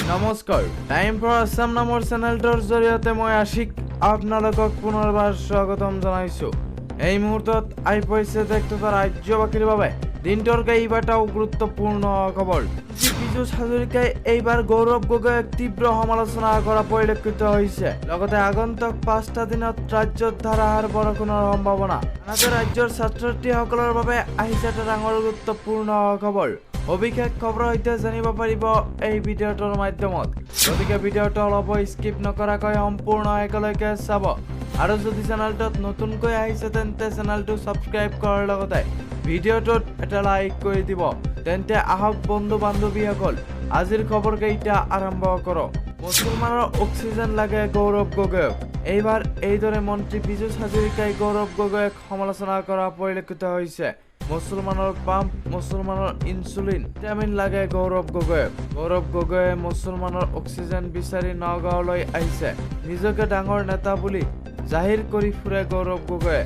নমস্কাৰ time for Assam নামৰ চেনেলটোৰ জৰিয়তে মই আশিক আপোনালোকক পুনৰবাৰ স্বাগতম জনাইছো। এই মুহূৰ্তত আই পইছে তথা ৰাজ্যবাসীৰ বাবে দিনটোৰ কেইবাটাও গুৰুত্বপূৰ্ণ খবৰ। বিজু হাজৰিকাই এইবাৰ গৌৰৱ গগৈক তীব্ৰ সমালোচনা কৰা পৰিলক্ষিত হৈছে। লগতে আগন্তুক 5টা দিনত ৰাজ্যত ধাৰাসাৰ বৰষুণৰ সম্ভাৱনা। আনহাতে ৰাজ্যৰ ছাত্ৰ-ছাত্ৰীসকলৰ বাবে আহিছে এটা ডাঙৰ গুৰুত্বপূৰ্ণ খবৰ। অবিশেষ খবৰৰ সৈতে জানিব পাৰিব এই ভিডিঅ'টোৰ মাধ্যমত। গতিকে ভিডিঅ'টো অলপ স্কিপ নকৰাকৈ সম্পূৰ্ণ একেলগে চাব। আৰু যদি চেনেলটোত নতুনকৈ আহিছে তেন্তে চেনেলটো ছাবস্ক্ৰাইব কৰাৰ লগতে ভিডিঅ'টোত এটা লাইক কৰি দিব। তেন্তে আহক বন্ধু বান্ধৱীসকল আজিৰ খবৰকেইটা আৰম্ভ কৰোঁ। মুছলমানৰ অক্সিজেন লাগে গৌৰৱ গগৈক। এইবাৰ এইদৰে মন্ত্ৰী বিজু হাজৰিকাই গৌৰৱ গগৈক সমালোচনা কৰা পৰিলক্ষিত হৈছে। মুছলমানৰ পাম্প, মুছলমানৰ ইনচুলিন, ভিটামিন লাগে গৌৰৱ গগৈক। গৌৰৱ গগৈয়ে মুছলমানৰ অক্সিজেন বিচাৰি নগাঁৱলৈ আহিছে। নিজকে ডাঙৰ নেতা বুলি জাহিৰ কৰি ফুৰে গৌৰৱ গগৈয়ে।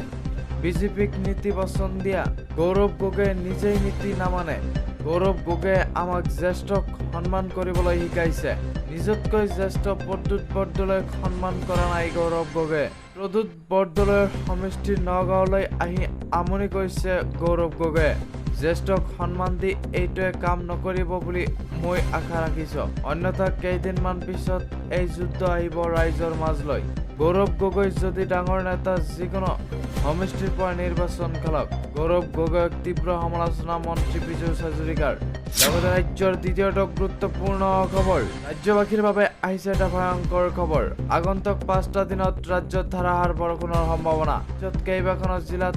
বিজেপিক নীতি বচন দিয়া গৌৰৱ গগৈয়ে নিজেই নীতি নামানে। গৌৰৱ গগৈয়ে আমাক জ্যেষ্ঠক সন্মান কৰিবলৈ শিকাইছে। নিজতকৈ জ্যেষ্ঠ প্ৰদ্যুৎ বৰদলৈক সন্মান কৰা নাই গৌৰৱ গগৈয়ে। প্ৰদ্যুৎ বৰদলৈৰ সমষ্টিৰ নগাঁৱলৈ আহি আমনি কৰিছে গৌৰৱ গগৈয়ে। জ্যেষ্ঠক সন্মান দি এইটোৱে কাম নকৰিব বুলি মই আশা ৰাখিছোঁ। অন্যথা কেইদিনমান পিছত এই যুদ্ধ আহিব ৰাইজৰ মাজলৈ। গৌৰৱ গগৈ যদি ডাঙৰ নেতা যিকোনো সমষ্টিৰ পৰা নিৰ্বাচন খেলক। গৌৰৱ গগৈক তীব্ৰ সমালোচনা মন্ত্ৰী বিজু হাজৰিকাৰ। লগতে ৰাজ্যৰ দ্বিতীয়টো গুৰুত্বপূৰ্ণ খবৰ। ৰাজ্যবাসীৰ বাবে আহিছে এটা ভয়ংকৰ খবৰ। আগন্তুক 5টা দিনত ৰাজ্যত ধাৰাসাৰ বৰষুণৰ সম্ভাৱনা। য'ত কেইবাখনো জিলাত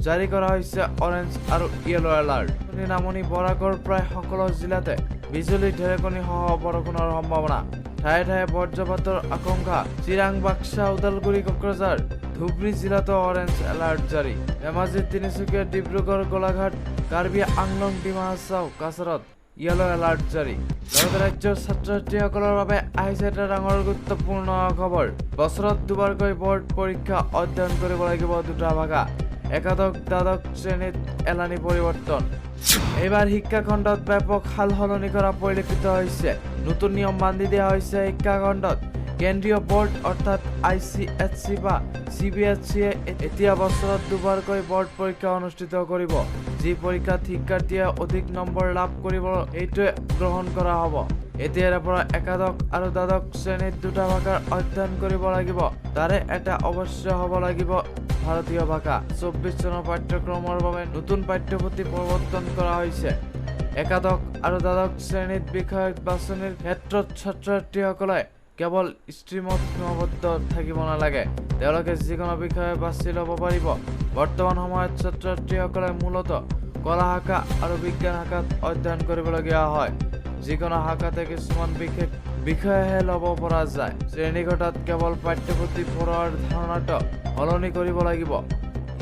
জাৰি কৰা হৈছে অৰেঞ্জ আৰু য়েলো এলাৰ্ট। নামনি বৰাকৰ প্ৰায় সকলো জিলাতে বিজুলী ঢেৰেকনি সহ বৰষুণৰ সম্ভাৱনা। ঠায়ে ঠায়ে বজ্ৰপাতৰ আশংকা। চিৰাং, বাক্সা, ওদালগুৰি, কোকৰাঝাৰ, ধুবুৰী জিলাতো অৰেঞ্জ এলাৰ্ট জাৰি। ধেমাজি, তিনিচুকীয়া, ডিব্ৰুগড়, গোলাঘাট, কাৰ্বি আংলং, ডিমা হাছাও, কাছাৰত য়েলো এলাৰ্ট জাৰি। লগতে ৰাজ্যৰ ছাত্ৰ-ছাত্ৰীসকলৰ বাবে আহিছে এটা ডাঙৰ গুৰুত্বপূৰ্ণ খবৰ। বছৰত দুবাৰকৈ বৰ্ড পৰীক্ষা অধ্যয়ন কৰিব লাগিব 2টা ভাষা। একাদশ দ্বাদশ শ্ৰেণীত এলানি পৰিৱৰ্তন। এইবাৰ শিক্ষাখণ্ডত ব্যাপক সাল সলনি কৰা পৰিলক্ষিত হৈছে। নতুন নিয়ম বান্ধি দিয়া হৈছে শিক্ষাখণ্ডত। কেন্দ্ৰীয় বৰ্ড অৰ্থাৎ ICSE বা CBSE এতিয়া বছৰত দুবাৰকৈ বৰ্ড পৰীক্ষা অনুষ্ঠিত কৰিব। যি পৰীক্ষাত শিক্ষাৰ্থীয়ে অধিক নম্বৰ লাভ কৰিব এইটোৱে গ্ৰহণ কৰা হ'ব। এতিয়াৰ পৰা একাদশ আৰু দ্বাদশ শ্ৰেণীত 2টা ভাষাৰ অধ্যয়ন কৰিব লাগিব। তাৰে এটা অৱশ্য হ'ব লাগিব ভাৰতীয় ভাষা। 24 চনৰ পাঠ্যক্ৰমৰ বাবে নতুন পাঠ্যপুথি প্ৰৱৰ্তন কৰা হৈছে। একাদশ আৰু দ্বাদশ শ্ৰেণীত বিষয় বাছনিৰ ক্ষেত্ৰত ছাত্ৰ-ছাত্ৰীসকলে কেৱল ষ্ট্ৰীমত সীমাবদ্ধ থাকিব নালাগে। তেওঁলোকে যিকোনো বিষয়ে বাছি ল'ব পাৰিব। বৰ্তমান সময়ত ছাত্ৰ-ছাত্ৰীসকলে মূলতঃ কলা শাখা আৰু বিজ্ঞান শাখাত অধ্যয়ন কৰিবলগীয়া হয়। যিকোনো শাখাতে কিছুমান বিশেষ বিষয়েহে ল'ব পৰা যায়। শ্ৰেণীকোঠাত কেৱল পাঠ্যপুথি পঢ়োৱাৰ ধাৰণাটো সলনি কৰিব লাগিব।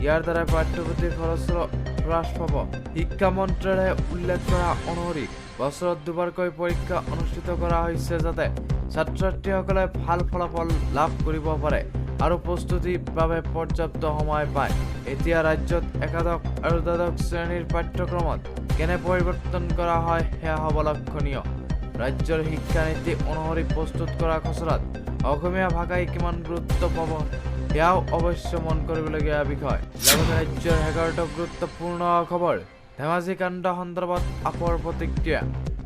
ইয়াৰ দ্বাৰা পাঠ্যপুথিৰ খৰচৰো হ্ৰাস পাব। শিক্ষা মন্ত্ৰালয়ে উল্লেখ কৰা অনুসৰি বছৰত দুবাৰকৈ পৰীক্ষা অনুষ্ঠিত কৰা হৈছে যাতে ছাত্ৰ-ছাত্ৰীসকলে ভাল ফলাফল লাভ কৰিব পাৰে আৰু প্ৰস্তুতিৰ বাবে পৰ্যাপ্ত সময় পায়। এতিয়া ৰাজ্যত একাদশ আৰু দ্বাদশ শ্ৰেণীৰ পাঠ্যক্ৰমত কেনে পৰিৱৰ্তন কৰা হয় সেয়া হ'ব লক্ষণীয়। ৰাজ্যৰ শিক্ষানীতি অনুসৰি প্ৰস্তুত কৰা খচৰাত অসমীয়া ভাষাই কিমান গুৰুত্ব পাব সেয়াও অৱশ্য মন কৰিবলগীয়া বিষয়। লগতে ৰাজ্যৰ 11টা গুৰুত্বপূৰ্ণ খবৰ। ধেমাজি কাণ্ড সন্দৰ্ভত আপৰ প্ৰতিক্ৰিয়া।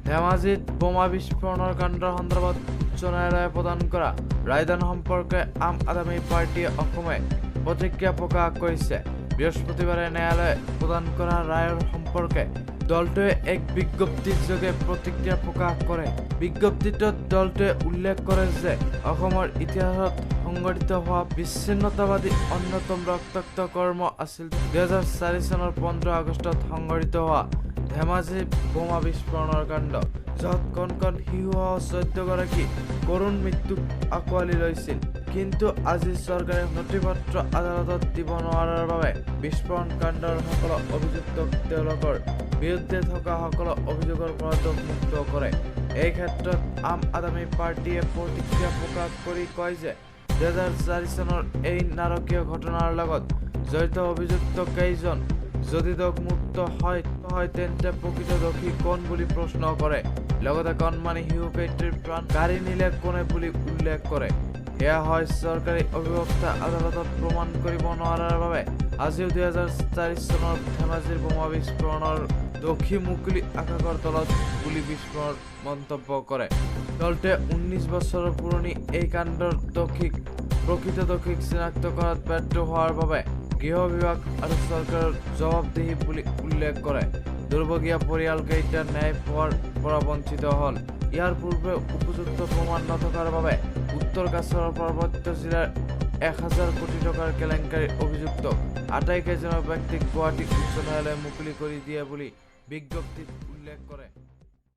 ধেমাজিত বোমা বিস্ফোৰণৰ কাণ্ডৰ সন্দৰ্ভত উচ্চ ন্যায়ালয়ে প্ৰদান কৰা ৰায়দান সম্পৰ্কে আম আদমী পাৰ্টীয়ে অসমে প্ৰতিক্ৰিয়া প্ৰকাশ কৰিছে। বৃহস্পতিবাৰে ন্যায়ালয়ে প্ৰদান কৰা ৰায়ৰ সম্পৰ্কে দলটোৱে এক বিজ্ঞপ্তিযোগে প্ৰতিক্ৰিয়া প্ৰকাশ কৰে। বিজ্ঞপ্তিটোত দলটোৱে উল্লেখ কৰে যে অসমৰ ইতিহাসত সংঘটিত হোৱা বিচ্ছিন্নতাবাদী অন্যতম ৰক্তাক্ত কৰ্ম আছিল 2004 চনৰ 15 আগষ্টত সংঘটিত হোৱা ধেমাজি বোমা বিস্ফোৰণৰ কাণ্ড, য'ত কণ কণ শিশুসহ 14গৰাকী কৰুণ মৃত্যুক আঁকোৱালি লৈছিল। কিন্তু আজি চৰকাৰে নথিপত্ৰ আদালতত দিব নোৱাৰাৰ বাবে বিস্ফোৰণ কাণ্ডৰ সকলো অভিযুক্তক তেওঁলোকৰ বিৰুদ্ধে থকা সকলো অভিযোগৰ পৰা দোষমুক্ত কৰে। এই ক্ষেত্ৰত আম আদমী পাৰ্টীয়ে প্ৰতিক্ৰিয়া প্ৰকাশ কৰি কয় যে 2004 চনৰ এই নাৰকীয় ঘটনাৰ লগত জড়িত অভিযুক্ত কেইজন যদি দোষমুক্ত হয় তেন্তে প্ৰকৃত দোষী কোন বুলি প্ৰশ্ন কৰে। লগতে কণমানি শিশুকেইটিৰ প্ৰাণ কাঢ়ি নিলে কোনে বুলি উল্লেখ কৰে। এয়া হয় চৰকাৰী অভিবক্তা আদালতত প্ৰমাণ কৰিব নোৱাৰাৰ বাবে আজিও 2004 চনৰ ধেমাজিৰ বোমা বিস্ফোৰণৰ দোষী মুকলি আকাশৰ তলত গুলী বিস্ফোৰণৰ মন্তব্য কৰে। দলটোৱে 19 বছৰৰ পুৰণি এই কাণ্ডৰ প্ৰকৃত দোষীক চিনাক্ত কৰাত ব্যৰ্থ হোৱাৰ বাবে গৃহ বিভাগ আৰু চৰকাৰৰ জবাবদিহি বুলি উল্লেখ কৰে। দুৰ্ভগীয়া পৰিয়ালকেইটা ন্যায় পোৱাৰ পৰা বঞ্চিত হ'ল। ইয়াৰ পূৰ্বে উপযুক্ত প্ৰমাণ নথকাৰ বাবে উত্তৰ কাছাৰৰ পাৰ্বত্য জিলাৰ 1000 কোটি টকাৰ কেলেংকাৰীৰ অভিযুক্ত আটাইকেইজন ব্যক্তিক গুৱাহাটী উচ্চ ন্যায়ালয়ে মুকলি কৰি দিয়ে বুলি বিজ্ঞপ্তিত উল্লেখ কৰে।